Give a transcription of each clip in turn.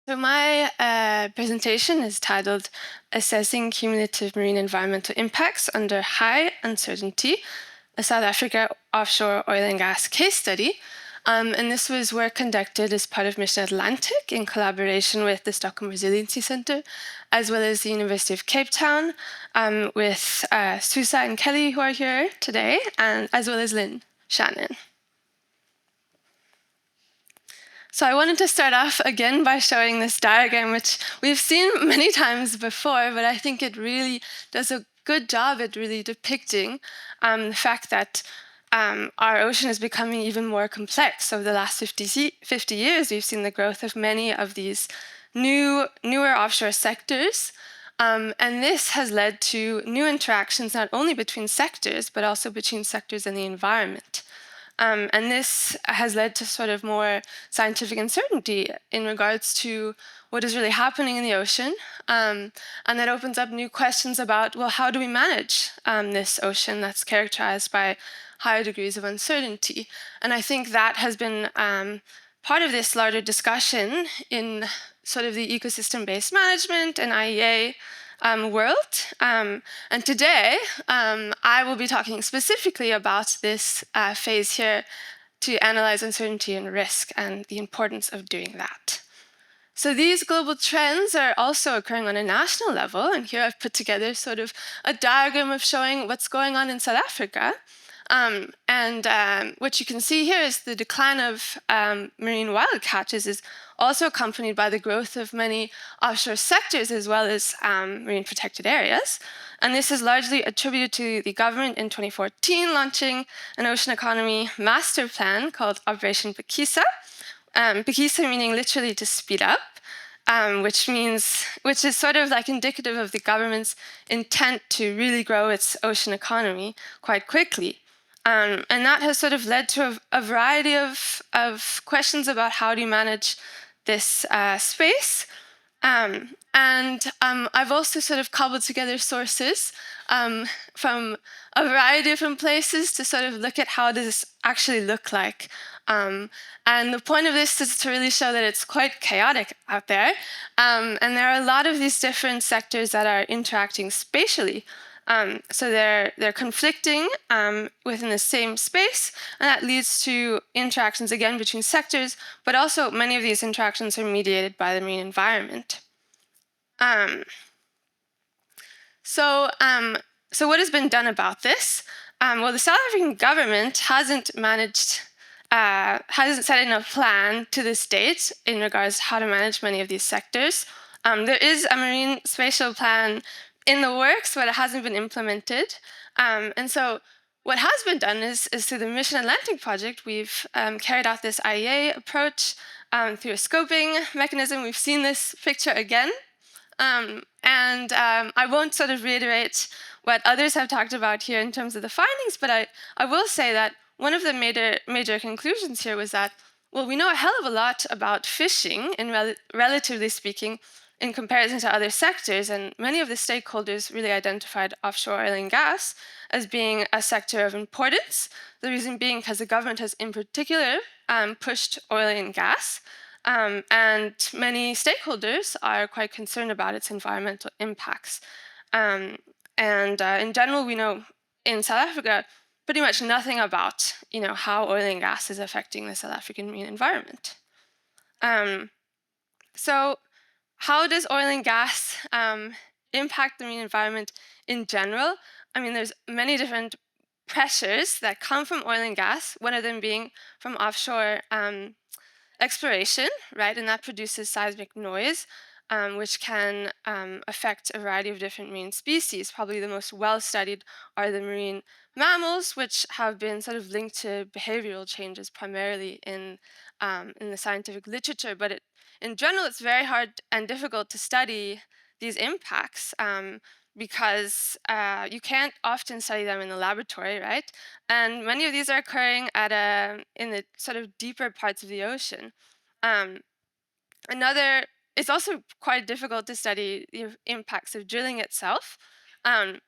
So my presentation is titled Assessing Cumulative Marine Environmental Impacts Under High Uncertainty, a South Africa offshore oil and gas case study. And this was work conducted as part of Mission Atlantic in collaboration with the Stockholm Resiliency Center, as well as the University of Cape Town, with Susa and Kelly, who are here today, and as well as Lynne, Shannon. So I wanted to start off again by showing this diagram, which we've seen many times before, but I think it really does a good job at really depicting the fact that our ocean is becoming even more complex. Over the last 50 years, we've seen the growth of many of these newer offshore sectors. And this has led to new interactions, not only between sectors, but also between sectors and the environment. And this has led to sort of more scientific uncertainty in regards to what is really happening in the ocean. And that opens up new questions about, well, how do we manage this ocean that's characterized by higher degrees of uncertainty? And I think that has been part of this larger discussion in sort of the ecosystem-based management and IEA world. And today, I will be talking specifically about this phase here to analyze uncertainty and risk and the importance of doing that. So these global trends are also occurring on a national level. And here I've put together sort of a diagram of showing what's going on in South Africa. What you can see here is the decline of marine wild catches is also accompanied by the growth of many offshore sectors as well as marine protected areas. And this is largely attributed to the government in 2014 launching an ocean economy master plan called Operation Bekisa. Bekisa meaning literally to speed up. Which is sort of like indicative of the government's intent to really grow its ocean economy quite quickly. And that has sort of led to a variety of questions about how do you manage this space. I've also sort of cobbled together sources from a variety of different places to sort of look at how does this actually look like. And the point of this is to really show that it's quite chaotic out there. And there are a lot of these different sectors that are interacting spatially. So they're conflicting within the same space, and that leads to interactions, again, between sectors, but also many of these interactions are mediated by the marine environment. So what has been done about this? Well, the South African government hasn't set in a plan to this date in regards to how to manage many of these sectors. There is a marine spatial plan in the works, but it hasn't been implemented. And so what has been done is through the Mission Atlantic project, we've carried out this IEA approach through a scoping mechanism. We've seen this picture again. I won't sort of reiterate what others have talked about here in terms of the findings, but I will say that one of the major conclusions here was that, well, we know a hell of a lot about fishing, relatively speaking, in comparison to other sectors, and many of the stakeholders really identified offshore oil and gas as being a sector of importance. The reason being because the government has in particular pushed oil and gas, and many stakeholders are quite concerned about its environmental impacts. In general, we know in South Africa pretty much nothing about how oil and gas is affecting the South African marine environment. So how does oil and gas impact the marine environment in general? I mean, there's many different pressures that come from oil and gas, one of them being from offshore exploration, right? And that produces seismic noise, which can affect a variety of different marine species. Probably the most well-studied are the marine mammals, which have been sort of linked to behavioral changes primarily in the scientific literature. But in general, it's very hard and difficult to study these impacts because you can't often study them in the laboratory, right? And many of these are occurring in the sort of deeper parts of the ocean. It's also quite difficult to study the impacts of drilling itself. And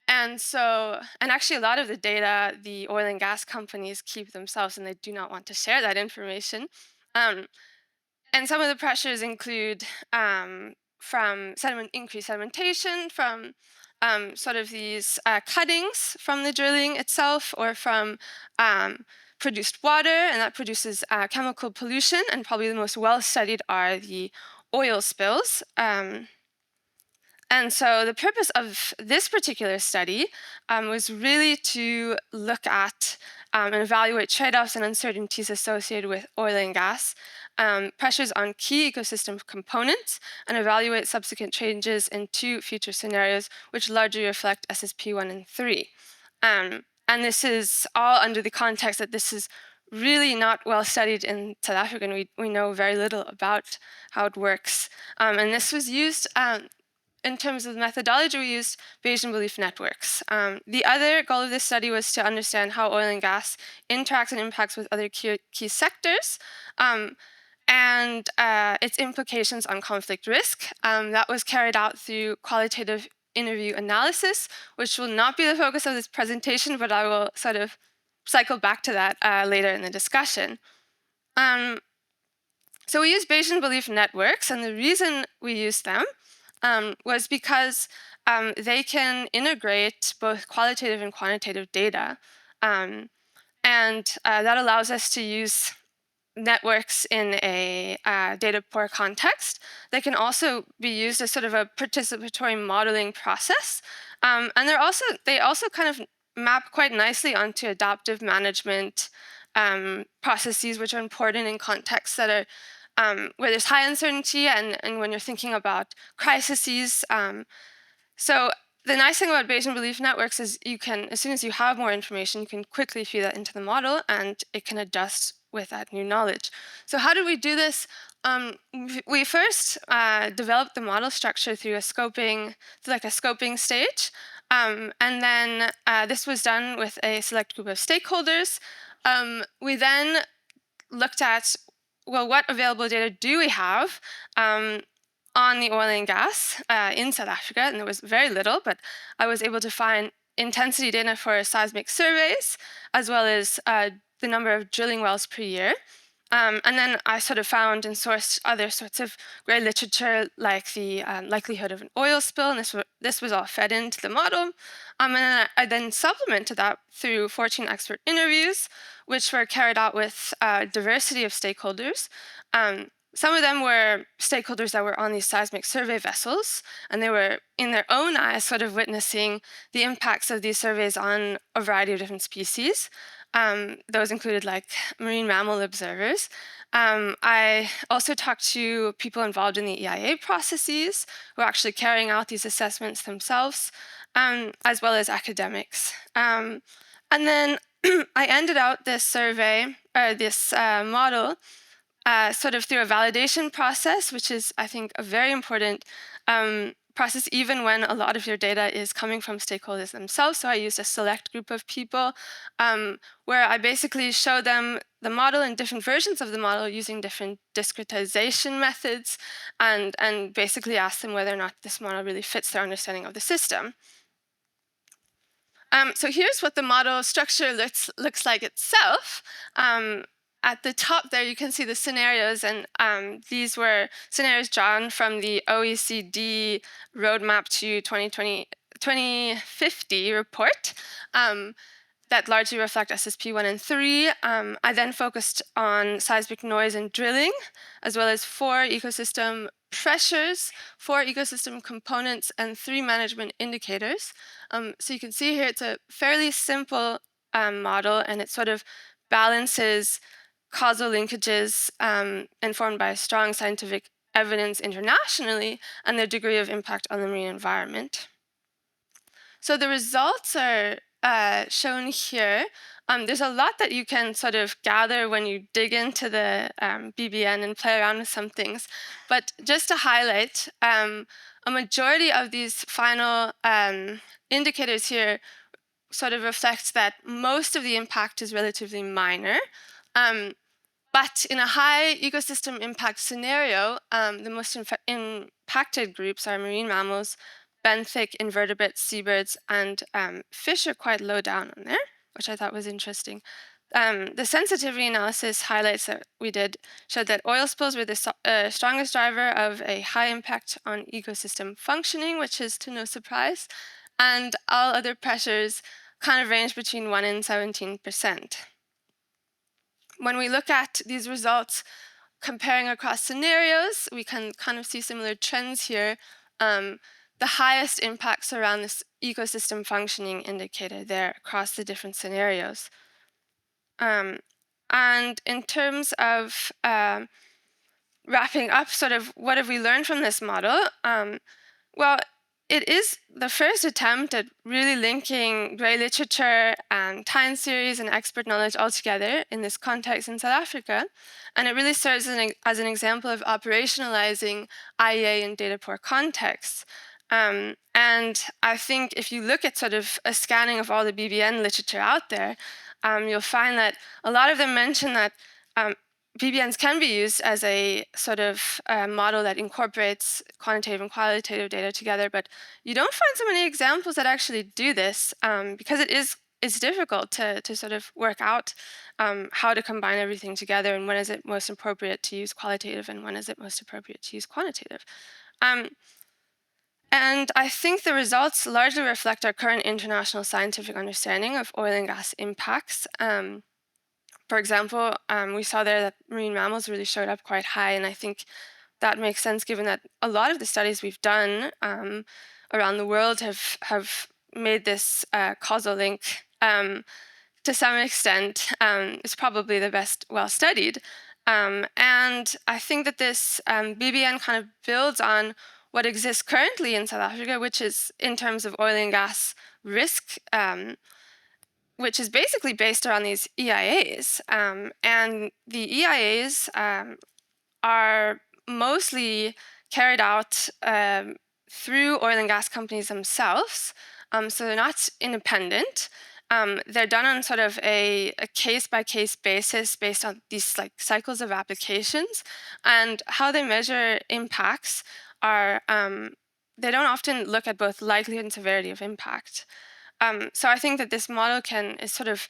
actually a lot of the data the oil and gas companies keep themselves, and they do not want to share that information. and some of the pressures include from increased sedimentation, from sort of these cuttings from the drilling itself, or from produced water, and that produces chemical pollution. And probably the most well-studied are the oil spills. And so the purpose of this particular study was really to look at and evaluate trade-offs and uncertainties associated with oil and gas, pressures on key ecosystem components, and evaluate subsequent changes in 2 future scenarios, which largely reflect SSP 1 and 3. And this is all under the context that this is really not well studied in South Africa, and we know very little about how it works. And this was used in terms of the methodology, we used Bayesian Belief Networks. The other goal of this study was to understand how oil and gas interacts and impacts with other key sectors, and its implications on conflict risk. That was carried out through qualitative interview analysis, which will not be the focus of this presentation, but I will sort of cycle back to that later in the discussion. So we use Bayesian Belief Networks, and the reason we use them was because they can integrate both qualitative and quantitative data. And that allows us to use networks in a data-poor context. They can also be used as sort of a participatory modeling process. And they also kind of map quite nicely onto adaptive management processes, which are important in contexts that are where there's high uncertainty and when you're thinking about crises. So the nice thing about Bayesian Belief Networks is you can, as soon as you have more information, you can quickly feed that into the model and it can adjust with that new knowledge. So how did we do this? We first developed the model structure through a scoping stage. And then this was done with a select group of stakeholders. We then looked at, well, what available data do we have on the oil and gas in South Africa? And there was very little, but I was able to find intensity data for seismic surveys, as well as the number of drilling wells per year. And then I sort of found and sourced other sorts of great literature, like the likelihood of an oil spill, and this was all fed into the model. And then I then supplemented that through 14 expert interviews, which were carried out with a diversity of stakeholders. Some of them were stakeholders that were on these seismic survey vessels, and they were, in their own eyes, sort of witnessing the impacts of these surveys on a variety of different species. Those included like marine mammal observers. I also talked to people involved in the EIA processes who are actually carrying out these assessments themselves, as well as academics. And then I ended out this survey, or this model, sort of through a validation process, which is, I think, a very important process, even when a lot of your data is coming from stakeholders themselves. So I used a select group of people where I basically show them the model and different versions of the model using different discretization methods, and basically ask them whether or not this model really fits their understanding of the system. So here's what the model structure looks like itself. At the top there, you can see the scenarios, and these were scenarios drawn from the OECD Roadmap to 2050 report that largely reflect SSP 1 and 3. I then focused on seismic noise and drilling, as well as 4 ecosystem pressures, 4 ecosystem components, and 3 management indicators. So you can see here it's a fairly simple model, and it sort of balances causal linkages informed by strong scientific evidence internationally and their degree of impact on the marine environment. So the results are shown here. There's a lot that you can sort of gather when you dig into the BBN and play around with some things. But just to highlight, a majority of these final indicators here sort of reflects that most of the impact is relatively minor. But in a high ecosystem impact scenario, the most impacted groups are marine mammals, benthic invertebrates, seabirds, and fish are quite low down on there, which I thought was interesting. The sensitivity analysis highlights that we did showed that oil spills were the strongest driver of a high impact on ecosystem functioning, which is to no surprise, and all other pressures kind of range between 1 and 17%. When we look at these results comparing across scenarios, we can kind of see similar trends here. The highest impacts around this ecosystem functioning indicator there across the different scenarios. And in terms of wrapping up, sort of what have we learned from this model? Well, it is the first attempt at really linking grey literature and time series and expert knowledge all together in this context in South Africa. And it really serves as an example of operationalizing IEA in data poor contexts. And I think if you look at sort of a scanning of all the BBN literature out there, you'll find that a lot of them mention that BBNs can be used as a sort of model that incorporates quantitative and qualitative data together, but you don't find so many examples that actually do this because it's difficult to sort of work out how to combine everything together and when is it most appropriate to use qualitative and when is it most appropriate to use quantitative. And I think the results largely reflect our current international scientific understanding of oil and gas impacts. For example, we saw there that marine mammals really showed up quite high, and I think that makes sense given that a lot of the studies we've done around the world have made this causal link to some extent. It's probably the best well-studied. And I think that this BBN kind of builds on what exists currently in South Africa, which is in terms of oil and gas risk, which is basically based around these EIAs. And the EIAs are mostly carried out through oil and gas companies themselves. So they're not independent. They're done on sort of a case-by-case basis based on these like cycles of applications. And how they measure impacts are, they don't often look at both likelihood and severity of impact. So I think that this model is sort of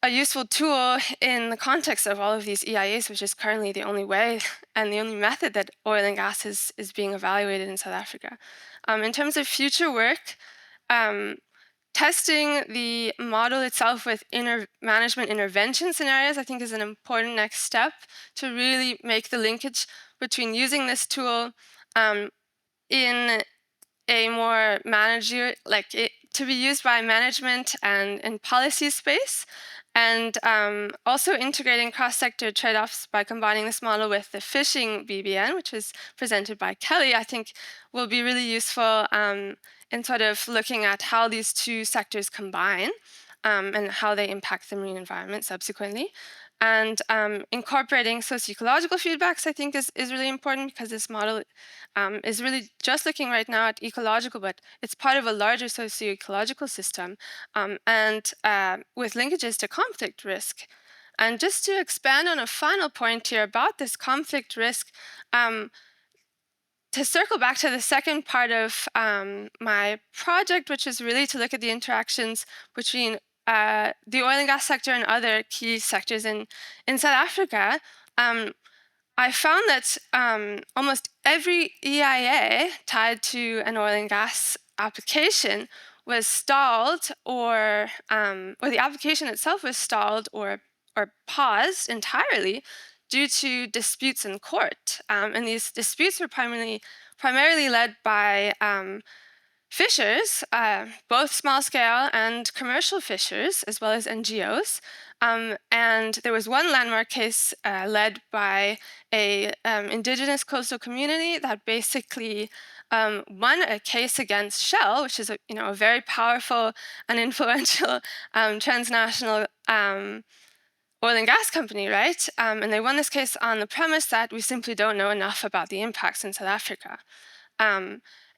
a useful tool in the context of all of these EIAs, which is currently the only way and the only method that oil and gas is being evaluated in South Africa. In terms of future work, testing the model itself with management intervention scenarios, I think, is an important next step to really make the linkage between using this tool in a more to be used by management and policy space, and also integrating cross-sector trade-offs by combining this model with the fishing BBN, which was presented by Kelly, I think will be really useful in sort of looking at how these two sectors combine and how they impact the marine environment subsequently. And incorporating socio-ecological feedbacks, I think, is really important because this model is really just looking right now at ecological, but it's part of a larger socio-ecological system and with linkages to conflict risk. And just to expand on a final point here about this conflict risk, to circle back to the second part of my project, which is really to look at the interactions between the oil and gas sector and other key sectors in South Africa, I found that almost every EIA tied to an oil and gas application was stalled, or the application itself was stalled or paused entirely due to disputes in court. And these disputes were primarily led by fishers, both small-scale and commercial fishers, as well as NGOs. And there was one landmark case led by a indigenous coastal community that basically won a case against Shell, which is a very powerful and influential transnational oil and gas company, right? And they won this case on the premise that we simply don't know enough about the impacts in South Africa.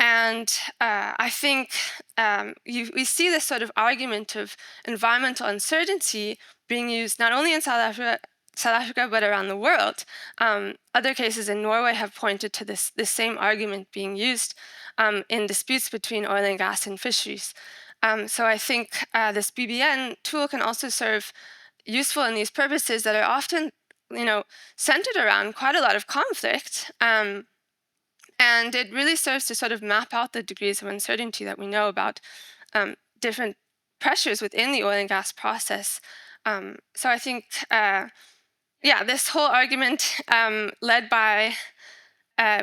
And I think we see this sort of argument of environmental uncertainty being used not only in South Africa, but around the world. Other cases in Norway have pointed to this same argument being used in disputes between oil and gas and fisheries. So I think this BBN tool can also serve useful in these purposes that are often, centered around quite a lot of conflict. And it really serves to sort of map out the degrees of uncertainty that we know about different pressures within the oil and gas process. So I think, this whole argument led by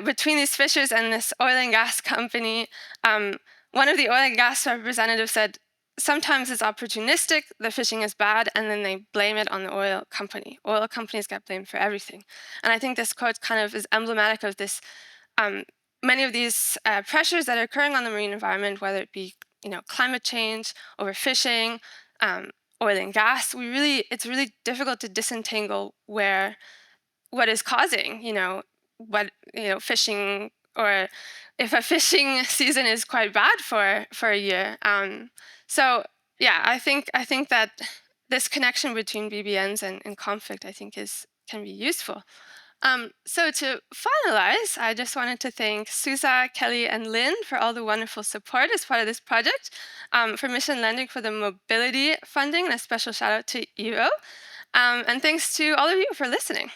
between these fishers and this oil and gas company, one of the oil and gas representatives said, sometimes it's opportunistic, the fishing is bad, and then they blame it on the oil company. Oil companies get blamed for everything. And I think this quote kind of is emblematic of this, many of these pressures that are occurring on the marine environment, whether it be climate change, overfishing, oil and gas. It's really difficult to disentangle what is causing, fishing, or if a fishing season is quite bad for a year. I think that this connection between BBNs and conflict, I think, can be useful. So to finalize, I just wanted to thank Susa, Kelly, and Lynne for all the wonderful support as part of this project, for Mission Lending for the mobility funding, and a special shout out to Evo. And thanks to all of you for listening.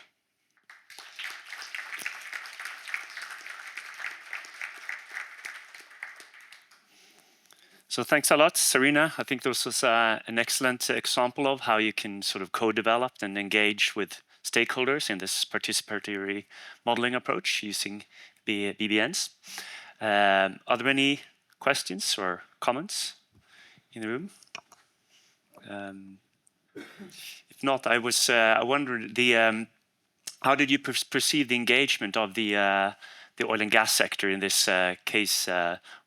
So thanks a lot, Sarina. I think this was an excellent example of how you can sort of co-develop and engage with stakeholders in this participatory modeling approach using BBNs. Are there any questions or comments in the room? If not, I wondered how did you perceive the engagement of the oil and gas sector in this case?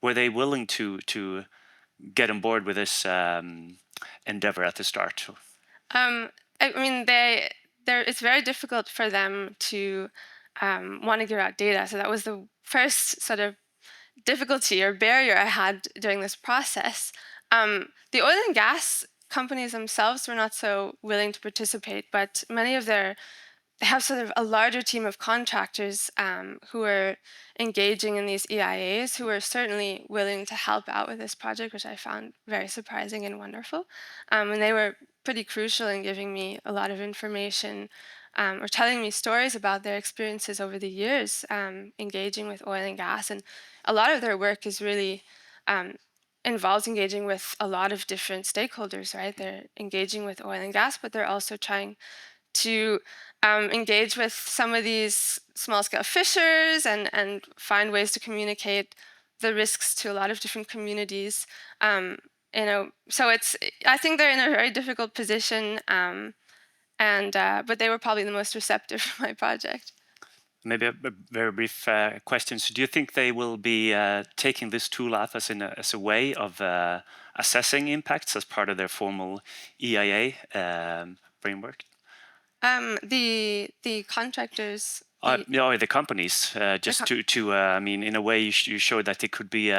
Were they willing to get on board with this endeavor at the start? I mean, it's very difficult for them to want to give out data. So that was the first sort of difficulty or barrier I had during this process. The oil and gas companies themselves were not so willing to participate, but many of they have sort of a larger team of contractors who are engaging in these EIAs, who are certainly willing to help out with this project, which I found very surprising and wonderful. And they were pretty crucial in giving me a lot of information, or telling me stories about their experiences over the years engaging with oil and gas. And a lot of their work is really involves engaging with a lot of different stakeholders, right? They're engaging with oil and gas, but they're also trying to engage with some of these small-scale fishers and find ways to communicate the risks to a lot of different communities. So I think they're in a very difficult position, but they were probably the most receptive for my project. Maybe a very brief question. So do you think they will be taking this tool up as a way of assessing impacts as part of their formal EIA framework? The contractors. The companies. I mean, in a way, you show that it could be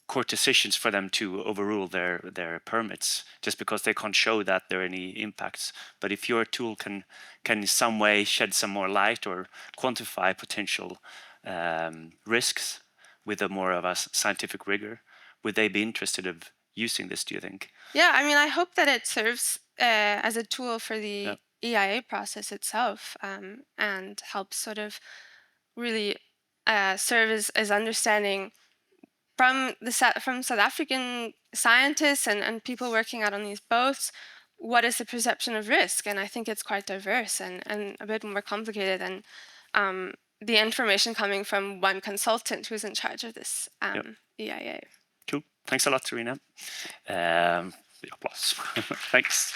court decisions for them to overrule their permits just because they can't show that there are any impacts. But if your tool can in some way shed some more light or quantify potential risks with more of a scientific rigor, would they be interested of using this, do you think? Yeah, I mean, I hope that it serves as a tool for the EIA process itself, and helps sort of really serve as understanding from South African scientists and people working out on these boats, what is the perception of risk? And I think it's quite diverse and a bit more complicated than the information coming from one consultant who's in charge of this EIA. Cool. Thanks a lot, Sarina. Applause. Thanks.